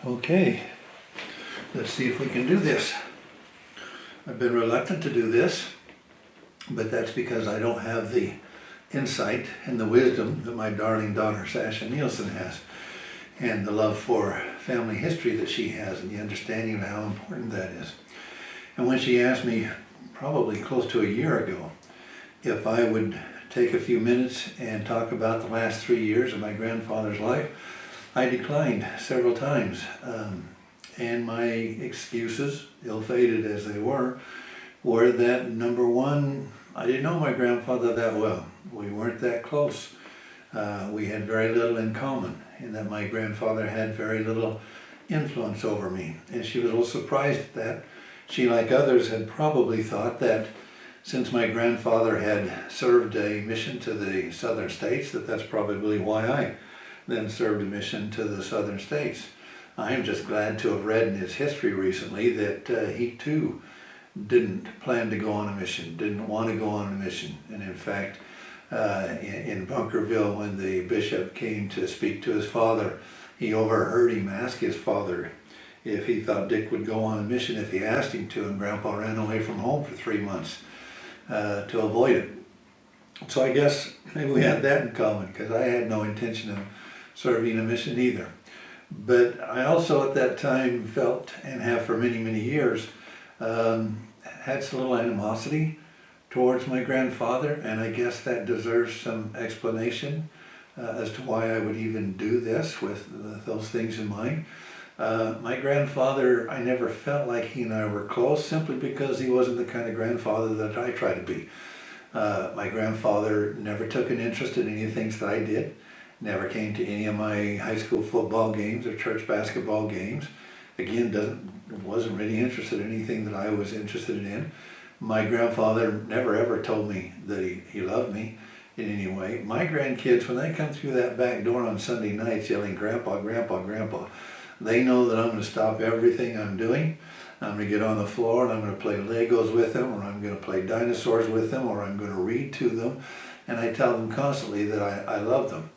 Okay, let's see if we can do this. I've been reluctant to do this, but that's because I don't have the insight and the wisdom that my darling daughter Sasha Nielsen has, and the love for family history that she has, and the understanding of how important that is. And when she asked me, probably close to a year ago, if I would take a few minutes and talk about the last 3 years of my grandfather's life, I declined several times. And my excuses, ill-fated as they were that number one, I didn't know my grandfather that well. We weren't that close. We had very little in common, in that my grandfather had very little influence over me. And she was a little surprised at that. She, like others, had probably thought that since my grandfather had served a mission to the southern states, that's probably why I then served a mission to the southern states. I am just glad to have read in his history recently that he too didn't plan to go on a mission, didn't want to go on a mission. And in fact, in Bunkerville, when the bishop came to speak to his father, he overheard him ask his father if he thought Dick would go on a mission if he asked him to, and Grandpa ran away from home for 3 months to avoid it. So I guess maybe we had that in common, because I had no intention of serving a mission either. But I also at that time felt, and have for many, many years, had some little animosity towards my grandfather, and I guess that deserves some explanation as to why I would even do this with those things in mind. My grandfather, I never felt like he and I were close, simply because he wasn't the kind of grandfather that I try to be. My grandfather never took an interest in any of the things that I did. Never came to any of my high school football games or church basketball games. Again, wasn't really interested in anything that I was interested in. My grandfather never ever told me that he loved me in any way. My grandkids, when they come through that back door on Sunday nights yelling, "Grandpa, Grandpa, Grandpa," they know that I'm going to stop everything I'm doing. I'm going to get on the floor and I'm going to play Legos with them, or I'm going to play dinosaurs with them, or I'm going to read to them. And I tell them constantly that I love them.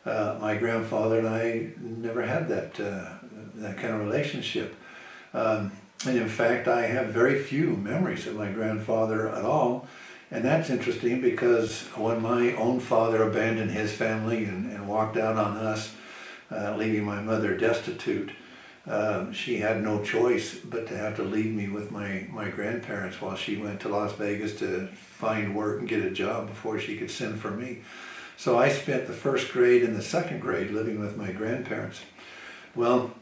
My grandfather and I never had that kind of relationship. And in fact, I have very few memories of my grandfather at all. And that's interesting, because when my own father abandoned his family and walked out on us, leaving my mother destitute, she had no choice but to have to leave me with my grandparents while she went to Las Vegas to find work and get a job before she could send for me. So I spent the first grade and the second grade living with my grandparents. Well,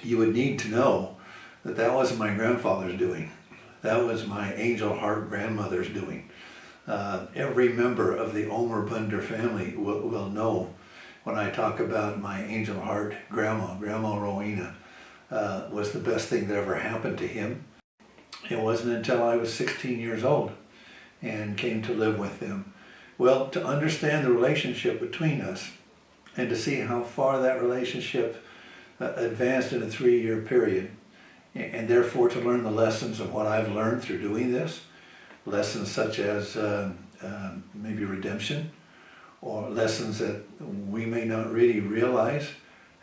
you would need to know that wasn't my grandfather's doing. That was my angel heart grandmother's doing. Every member of the Omer Bundy family will know when I talk about my angel heart Grandma Rowena, was the best thing that ever happened to him. It wasn't until I was 16 years old and came to live with them. Well, to understand the relationship between us and to see how far that relationship advanced in a 3-year period, and therefore to learn the lessons of what I've learned through doing this, lessons such as maybe redemption, or lessons that we may not really realize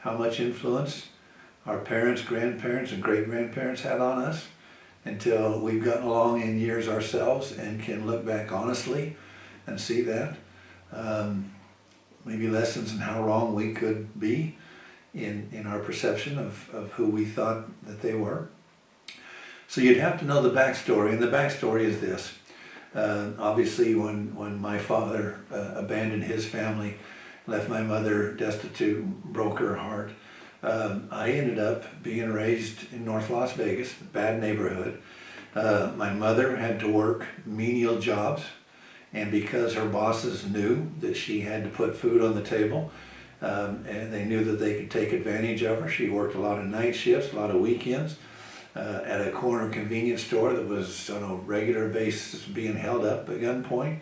how much influence our parents, grandparents, and great-grandparents had on us until we've gotten along in years ourselves and can look back honestly and see that. Maybe lessons in how wrong we could be in our perception of who we thought that they were. So you'd have to know the backstory, and the backstory is this. Obviously, when my father abandoned his family, left my mother destitute, broke her heart, I ended up being raised in North Las Vegas, bad neighborhood. My mother had to work menial jobs, and because her bosses knew that she had to put food on the table, and they knew that they could take advantage of her, she worked a lot of night shifts, a lot of weekends, at a corner convenience store that was on a regular basis being held up at gunpoint.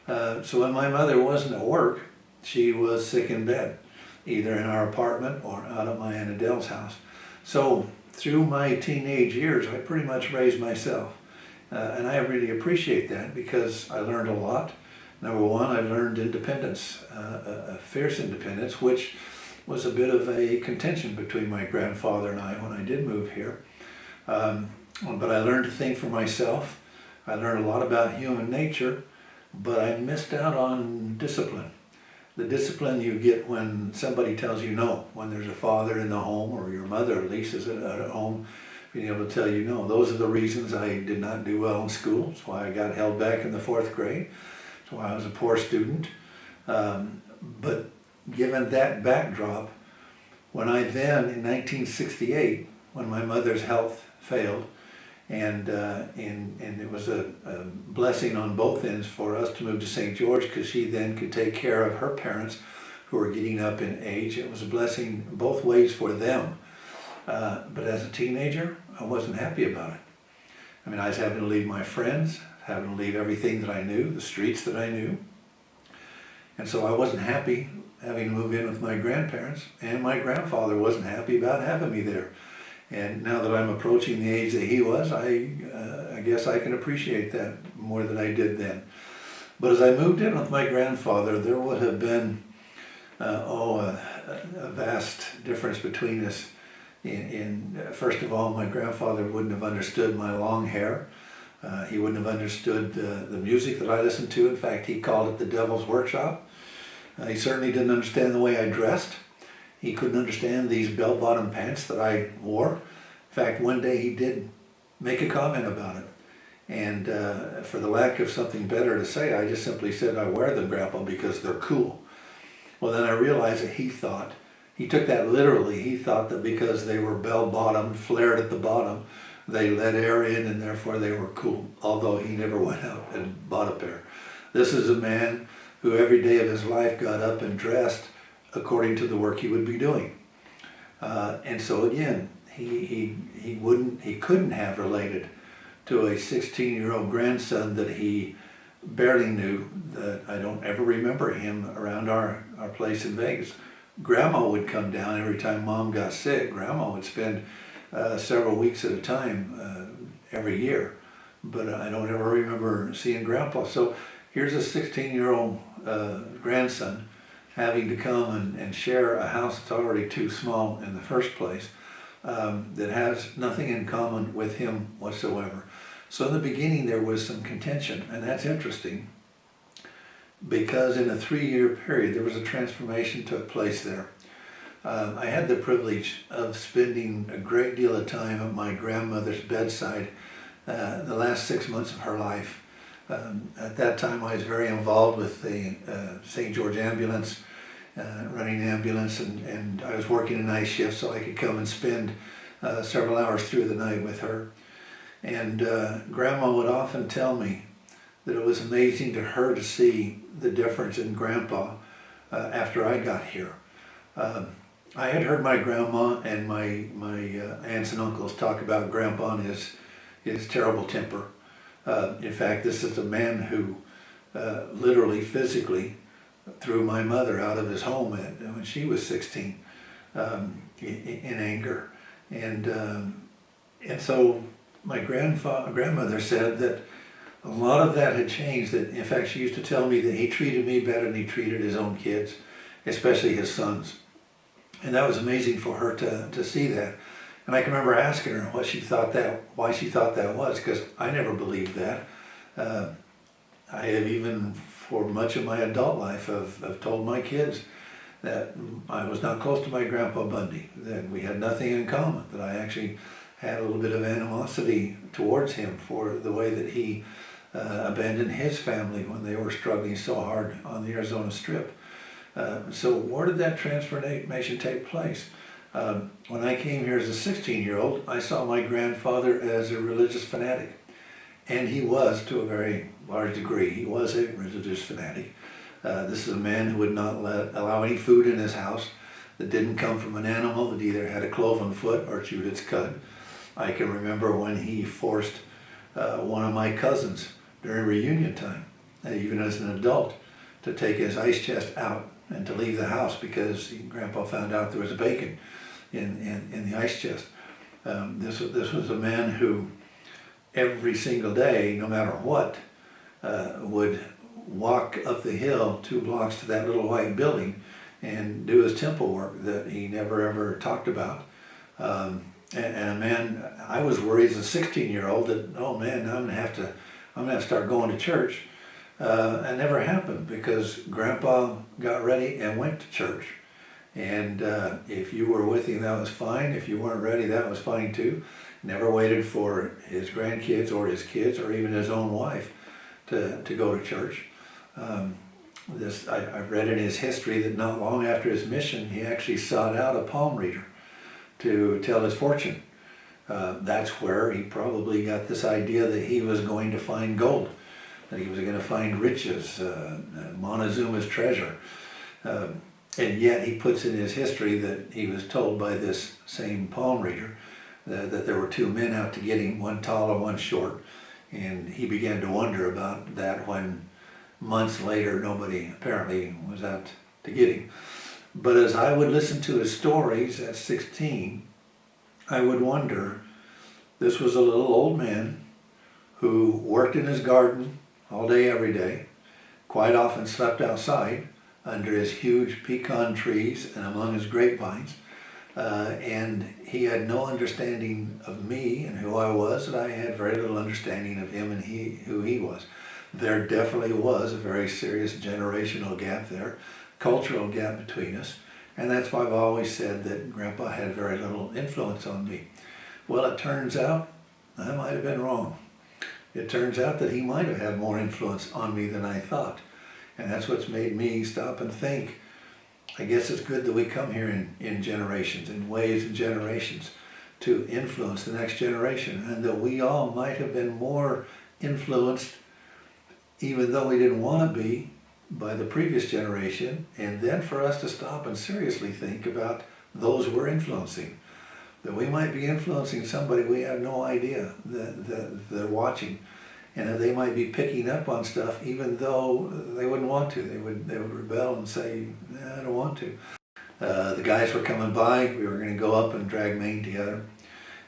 So when my mother wasn't at work, she was sick in bed, either in our apartment or out at my Aunt Adele's house. So through my teenage years, I pretty much raised myself. And I really appreciate that, because I learned a lot. Number one, I learned independence, a fierce independence, which was a bit of a contention between my grandfather and I when I did move here. But I learned to think for myself. I learned a lot about human nature, but I missed out on discipline. The discipline you get when somebody tells you no, when there's a father in the home, or your mother at least is at home, being able to tell you no. Those are the reasons I did not do well in school. That's why I got held back in the 4th grade. That's why I was a poor student. But given that backdrop, when I then, in 1968, when my mother's health failed, and it was a blessing on both ends for us to move to St. George, because she then could take care of her parents who were getting up in age. It was a blessing both ways for them. But as a teenager, I wasn't happy about it. I mean, I was having to leave my friends, having to leave everything that I knew, the streets that I knew. And so I wasn't happy having to move in with my grandparents, and my grandfather wasn't happy about having me there. And now that I'm approaching the age that he was, I guess I can appreciate that more than I did then. But as I moved in with my grandfather, there would have been, a vast difference between us. First of all, my grandfather wouldn't have understood my long hair. He wouldn't have understood the music that I listened to. In fact, he called it the devil's workshop. He certainly didn't understand the way I dressed. He couldn't understand these bell-bottom pants that I wore. In fact, one day he did make a comment about it. And for the lack of something better to say, I just simply said, I wear them, Grandpa, because they're cool. Well, then I realized that he took that literally. He thought that because they were bell-bottomed, flared at the bottom, they let air in and therefore they were cool, although he never went out and bought a pair. This is a man who every day of his life got up and dressed according to the work he would be doing. And so again, he couldn't have related to a 16-year-old grandson that he barely knew. That I don't ever remember him around our place in Vegas. Grandma would come down every time Mom got sick. Grandma would spend several weeks at a time every year, but I don't ever remember seeing Grandpa. So here's a 16-year-old grandson having to come and share a house that's already too small in the first place, that has nothing in common with him whatsoever. So in the beginning there was some contention, and that's interesting because in a 3-year period there was a transformation took place there. I had the privilege of spending a great deal of time at my grandmother's bedside the last 6 months of her life. At that time I was very involved with the St. George ambulance, running ambulance, and I was working a night shift so I could come and spend several hours through the night with her. And Grandma would often tell me that it was amazing to her to see the difference in Grandpa after I got here. I had heard my grandma and my aunts and uncles talk about Grandpa and his terrible temper. In fact, this is a man who literally, physically, threw my mother out of his home when she was 16 in anger. And so my grandmother said that a lot of that had changed. That in fact, she used to tell me that he treated me better than he treated his own kids, especially his sons. And that was amazing for her to see that. And I can remember asking her why she thought that was, because I never believed that. I have even, for much of my adult life, have told my kids that I was not close to my Grandpa Bundy, that we had nothing in common, that I actually had a little bit of animosity towards him for the way that he abandoned his family when they were struggling so hard on the Arizona Strip. So where did that transformation take place? When I came here as a 16-year-old, I saw my grandfather as a religious fanatic. And he was, to a very large degree, he was a religious fanatic. This is a man who would not allow any food in his house that didn't come from an animal that either had a cloven foot or chewed its cud. I can remember when he forced one of my cousins during reunion time, even as an adult, to take his ice chest out and to leave the house because Grandpa found out there was bacon in the ice chest. This was a man who every single day, no matter what, would walk up the hill 2 blocks to that little white building and do his temple work that he never ever talked about. And man, I was worried as a 16-year-old that, oh man, I'm gonna have to start going to church. It never happened because Grandpa got ready and went to church. And if you were with him, that was fine. If you weren't ready, that was fine too. Never waited for his grandkids or his kids or even his own wife to go to church. I read in his history that not long after his mission, he actually sought out a palm reader to tell his fortune. That's where he probably got this idea that he was going to find gold, that he was going to find riches, Montezuma's treasure. And yet he puts in his history that he was told by this same palm reader that there were two men out to get him, one tall and one short. And he began to wonder about that when months later nobody apparently was out to get him. But as I would listen to his stories at 16, I would wonder, this was a little old man who worked in his garden all day, every day, quite often slept outside under his huge pecan trees and among his grapevines. And he had no understanding of me and who I was, and I had very little understanding of him and who he was. There definitely was a very serious generational gap there, cultural gap between us, and that's why I've always said that Grandpa had very little influence on me. Well, it turns out I might have been wrong. It turns out that he might have had more influence on me than I thought, and that's what's made me stop and think. I guess it's good that we come here in generations, in waves and generations, to influence the next generation, and that we all might have been more influenced, even though we didn't want to be, by the previous generation, and then for us to stop and seriously think about those we're influencing. That we might be influencing somebody we have no idea that they're watching, and that they might be picking up on stuff even though they wouldn't want to. They would rebel and say, nah, I don't want to. The guys were coming by, we were going to go up and drag Maine together,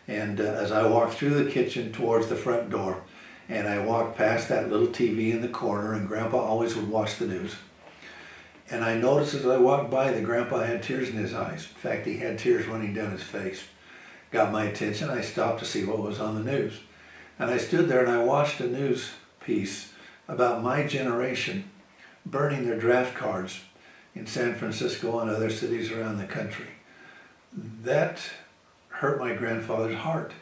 and as I walked through the kitchen towards the front door, and I walked past that little TV in the corner, and Grandpa always would watch the news. And I noticed as I walked by that Grandpa had tears in his eyes. In fact, he had tears running down his face. Got my attention. I stopped to see what was on the news. And I stood there and I watched a news piece about my generation burning their draft cards in San Francisco and other cities around the country. That hurt my grandfather's heart.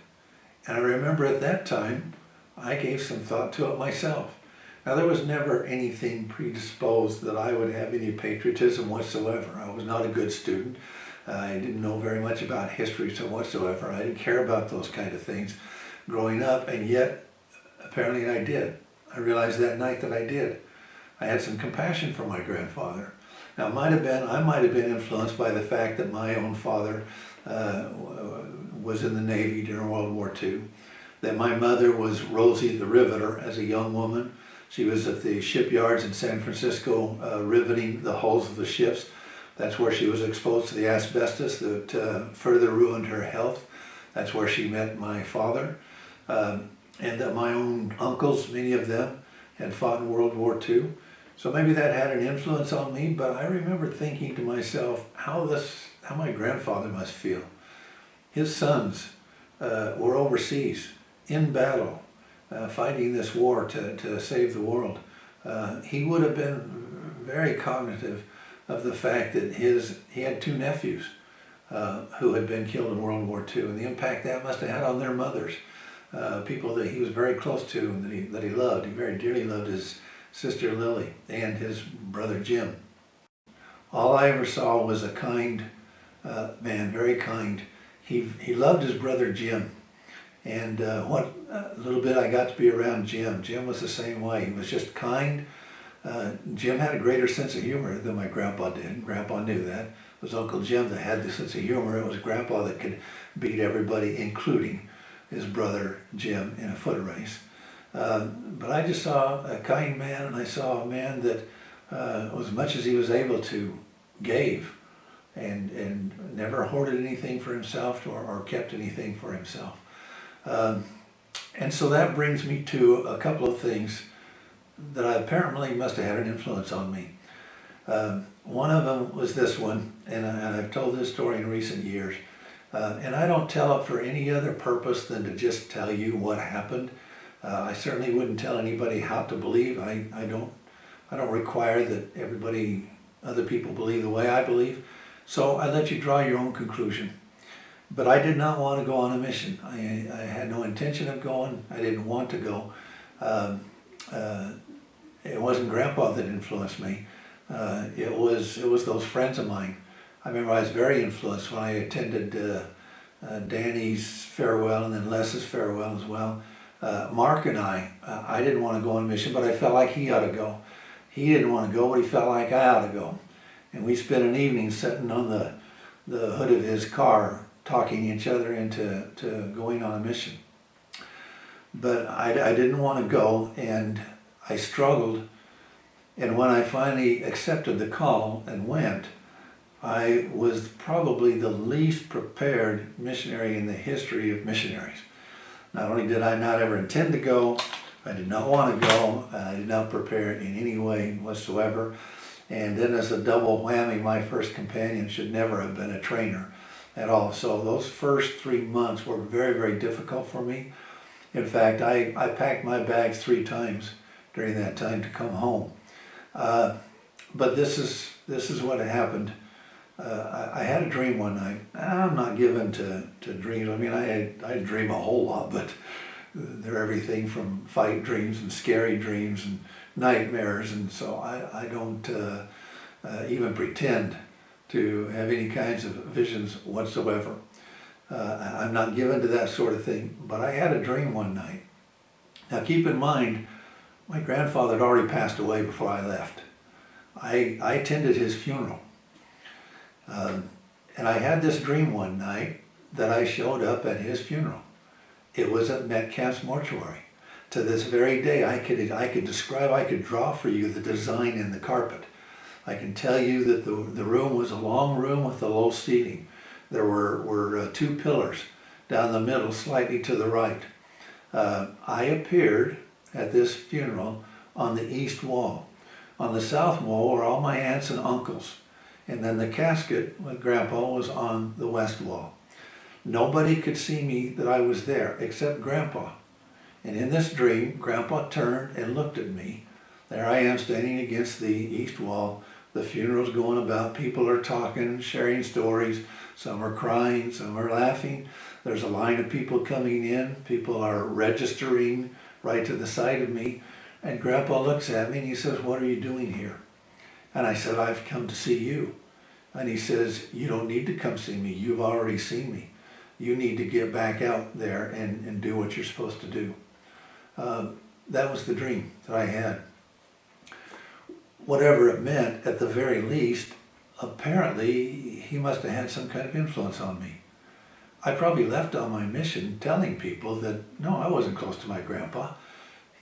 And I remember at that time, I gave some thought to it myself. Now, there was never anything predisposed that I would have any patriotism whatsoever. I was not a good student. I didn't know very much about history whatsoever. I didn't care about those kind of things growing up, and yet apparently I did. I realized that night that I did. I had some compassion for my grandfather. Now, I might have been influenced by the fact that my own father was in the Navy during World War II. That my mother was Rosie the Riveter as a young woman. She was at the shipyards in San Francisco riveting the hulls of the ships. That's where she was exposed to the asbestos that further ruined her health. That's where she met my father. And that my own uncles, many of them, had fought in World War II. So maybe that had an influence on me, but I remember thinking to myself how my grandfather must feel. His sons were overseas, in battle, fighting this war to save the world. He would have been very cognitive of the fact that he had two nephews who had been killed in World War II, and the impact that must have had on their mothers, people that he was very close to and that he loved. He very dearly loved his sister Lily and his brother Jim. All I ever saw was a kind man, very kind. He loved his brother Jim. And what little bit I got to be around Jim was the same way. He was just kind. Jim had a greater sense of humor than my grandpa did. Grandpa knew that. It was Uncle Jim that had the sense of humor. It was Grandpa that could beat everybody, including his brother Jim, in a foot race. But I just saw a kind man, and I saw a man that, as much as he was able to, gave and never hoarded anything for himself or kept anything for himself. And so that brings me to a couple of things that apparently must have had an influence on me. One of them was this one, and I've told this story in recent years. And I don't tell it for any other purpose than to just tell you what happened. I certainly wouldn't tell anybody how to believe. I don't require that other people believe the way I believe. So I let you draw your own conclusion. But I did not want to go on a mission. I had no intention of going. I didn't want to go. It wasn't Grandpa that influenced me. It was those friends of mine. I remember I was very influenced when I attended Danny's farewell and then Les's farewell as well. Mark and I didn't want to go on a mission, but I felt like he ought to go. He didn't want to go, but he felt like I ought to go. And we spent an evening sitting on the hood of his car, talking each other into going on a mission. But I didn't want to go, and I struggled. And when I finally accepted the call and went, I was probably the least prepared missionary in the history of missionaries. Not only did I not ever intend to go, I did not want to go, I did not prepare in any way whatsoever. And then as a double whammy, my first companion should never have been a trainer at all. So those first 3 months were very, very difficult for me. In fact, I packed my bags 3 times during that time to come home. But this is what happened. I had a dream one night. I'm not given to dreams. I mean, I dream a whole lot, but they're everything from fight dreams and scary dreams and nightmares, and so I don't even pretend to have any kinds of visions whatsoever. I'm not given to that sort of thing, but I had a dream one night. Now keep in mind, my grandfather had already passed away before I left. I attended his funeral. And I had this dream one night that I showed up at his funeral. It was at Metcalf's mortuary. To this very day, I could draw for you the design in the carpet. I can tell you that the room was a long room with a low seating. There were 2 pillars down the middle, slightly to the right. I appeared at this funeral on the east wall. On the south wall were all my aunts and uncles. And then the casket with Grandpa was on the west wall. Nobody could see me that I was there except Grandpa. And in this dream, Grandpa turned and looked at me. There I am standing against the east wall. The funeral's going about. People are talking, sharing stories. Some are crying, some are laughing. There's a line of people coming in. People are registering right to the side of me. And Grandpa looks at me and he says, "What are you doing here?" And I said, "I've come to see you." And he says, "You don't need to come see me. You've already seen me. You need to get back out there and do what you're supposed to do." That was the dream that I had. Whatever it meant, at the very least, apparently he must have had some kind of influence on me. I probably left on my mission telling people that, no, I wasn't close to my grandpa.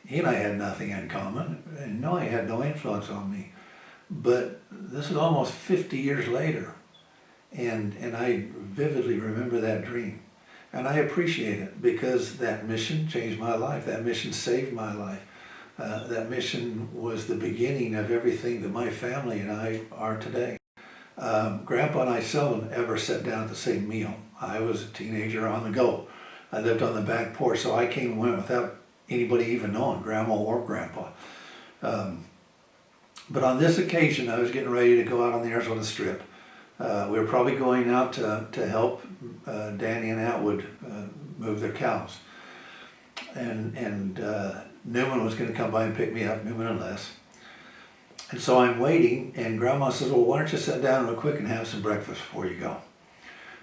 He and I had nothing in common, and no, he had no influence on me. But this is almost 50 years later, and I vividly remember that dream. And I appreciate it because that mission changed my life. That mission saved my life. That mission was the beginning of everything that my family and I are today. Grandpa and I seldom ever sat down at the same meal. I was a teenager on the go. I lived on the back porch, so I came and went without anybody even knowing, Grandma or Grandpa. But on this occasion, I was getting ready to go out on the Arizona Strip. We were probably going out to help Danny and Atwood move their cows. And Newman was going to come by and pick me up, Newman and Les. And so I'm waiting, and Grandma says, "Well, why don't you sit down real quick and have some breakfast before you go?"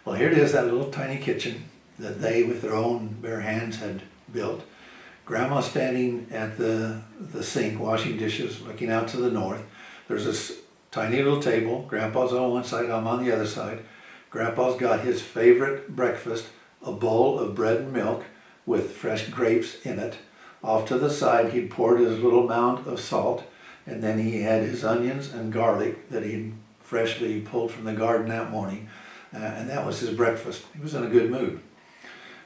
Well, here it is, that little tiny kitchen that they, with their own bare hands, had built. Grandma standing at the sink, washing dishes, looking out to the north. There's this tiny little table. Grandpa's on one side, I'm on the other side. Grandpa's got his favorite breakfast, a bowl of bread and milk with fresh grapes in it. Off to the side, he'd poured his little mound of salt, and then he had his onions and garlic that he'd freshly pulled from the garden that morning. And that was his breakfast. He was in a good mood.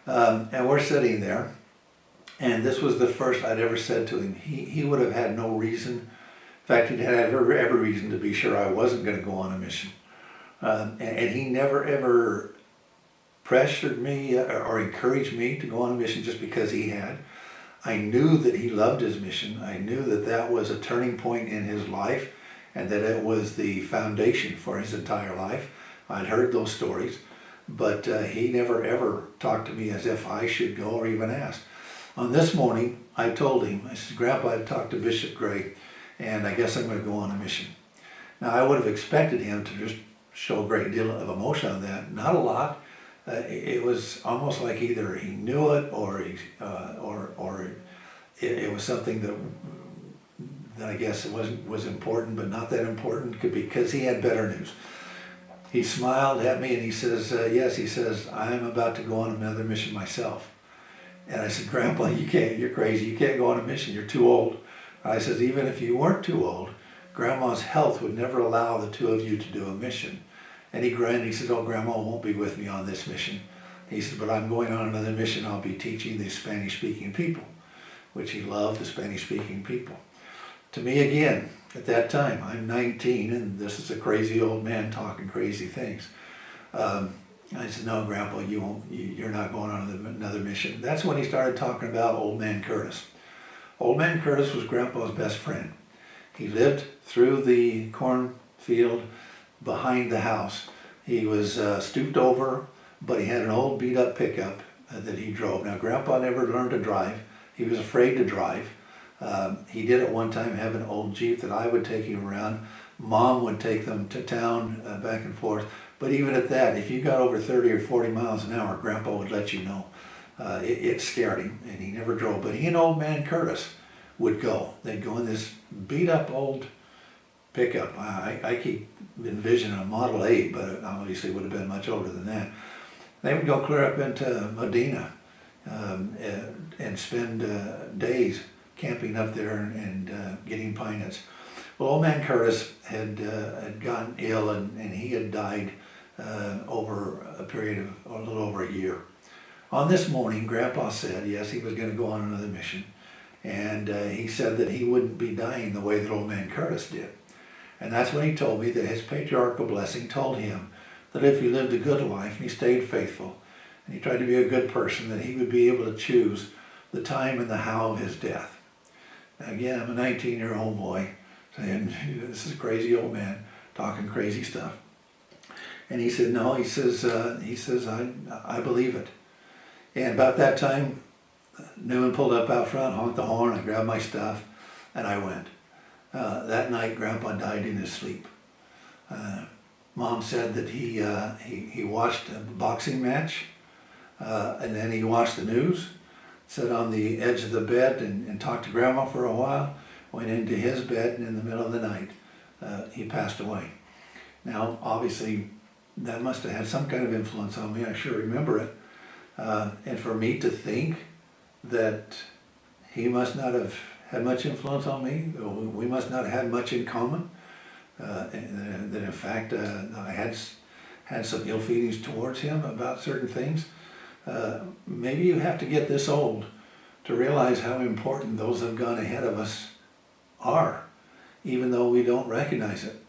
And we're sitting there, and this was the first I'd ever said to him. He would have had no reason fact, he'd had every reason to be sure I wasn't going to go on a mission. And he never ever pressured me or encouraged me to go on a mission just because he had. I knew that he loved his mission. I knew that that was a turning point in his life and that it was the foundation for his entire life. I'd heard those stories, but he never ever talked to me as if I should go or even asked. On this morning, I told him, I said, Grandpa, I've talked to Bishop Gray, and I guess I'm going to go on a mission. Now, I would have expected him to just show a great deal of emotion on that. Not a lot. It was almost like either he knew it or it was something that I guess it was important, but not that important, because he had better news. He smiled at me and he says, yes, he says, I'm about to go on another mission myself. And I said, Grandpa, you can't, you're crazy, you can't go on a mission, you're too old. I said, even if you weren't too old, Grandma's health would never allow the two of you to do a mission. And he grinned, he said, oh, Grandma won't be with me on this mission. He said, but I'm going on another mission, I'll be teaching the Spanish-speaking people, which he loved, the Spanish-speaking people. To me, again, at that time, I'm 19, and this is a crazy old man talking crazy things. I said, no, Grandpa, you're not going on another mission. That's when he started talking about Old Man Curtis. Old Man Curtis was Grandpa's best friend. He lived through the cornfield behind the house. He was stooped over, but he had an old beat-up pickup that he drove. Now, Grandpa never learned to drive. He was afraid to drive. He did at one time have an old Jeep that I would take him around. Mom would take them to town back and forth. But even at that, if you got over 30 or 40 miles an hour, Grandpa would let you know. It scared him, and he never drove. But he and Old Man Curtis would go. They'd go in this beat-up old pickup. I keep envisioning a Model 8, but obviously would have been much older than that. They would go clear up into Medina and spend days camping up there and getting pine nuts. Well, Old Man Curtis had gotten ill and he had died over a period of a little over a year. On this morning, Grandpa said, yes, he was going to go on another mission. And he said that he wouldn't be dying the way that Old Man Curtis did. And that's when he told me that his patriarchal blessing told him that if he lived a good life and he stayed faithful and he tried to be a good person, that he would be able to choose the time and the how of his death. Now, again, I'm a 19-year-old boy saying, this is a crazy old man talking crazy stuff. And he said, no, he says, I believe it. And about that time, Newman pulled up out front, honked the horn, I grabbed my stuff, and I went. That night, Grandpa died in his sleep. Mom said that he watched a boxing match, and then he watched the news, sat on the edge of the bed and talked to Grandma for a while, went into his bed, and in the middle of the night, he passed away. Now, obviously, that must have had some kind of influence on me. I sure remember it. And for me to think that he must not have had much influence on me, or we must not have had much in common, and that in fact I had some ill feelings towards him about certain things. Maybe you have to get this old to realize how important those that have gone ahead of us are, even though we don't recognize it.